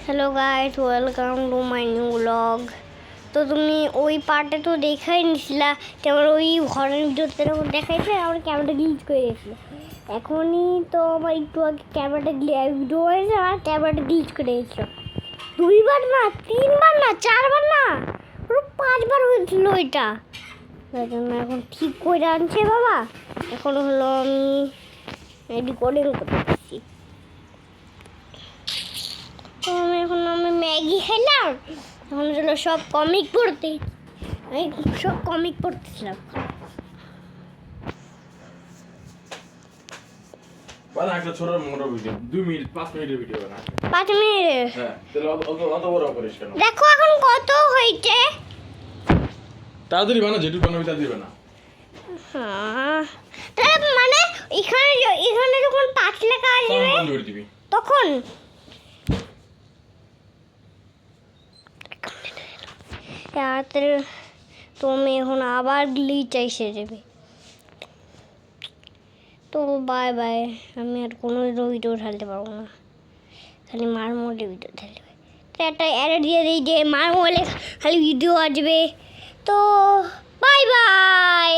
Hello guys, welcome to my new blog. তো তুমি ওই পার্টে তো দেখাই নিছিলা যে আমার ওই ঘরের ভিতরতে দেখাইছে আমার ক্যামেরাটা গ্লিচ করে গেছিলো। এখনই তো আমার একটু আগে ক্যামেরাটা ভিডিও হয়েছে আর ক্যামেরাটা গ্লিচ করে গেছিলো। 2বার না, 3বার না, 4বার না, পুরো 5বার হয়েছিল ওইটা। এখন ঠিক করে আনছে বাবা। এখন হলো আমি রেকর্ডিং করতেছি। তো আমি ম্যাগি খেলাম, এখন হলো সব কমিক পড়তে, আমি সব কমিক পড়তেছিলাম। বানা একটা ছোট মোটো ভিডিও 2 মিনিট 5 মিনিটের ভিডিও বানা 5 মিনিট। হ্যাঁ তাহলে অত বড় করিস কেন? দেখো এখন কত হয়েছে। তাড়াতাড়ি বানা, যেটুকু বানাবি তাড়াতাড়ি বানা। হ্যাঁ, তাহলে মানে এখানে যখন 5 লেখা আসবে বন্ধ করে দিবি তখন তুমি এখন আবার গ্লিচ এসে যাবে। তো বাই বাই, আমি আর কোনো ভিডিও ঢালতে পারবো না, খালি মার মোলে ভিডিও ঢালবে। তো একটা অ্যাড দিয়ে দিই যে মার মোলে খালি ভিডিও আসবে। তো বাই বাই।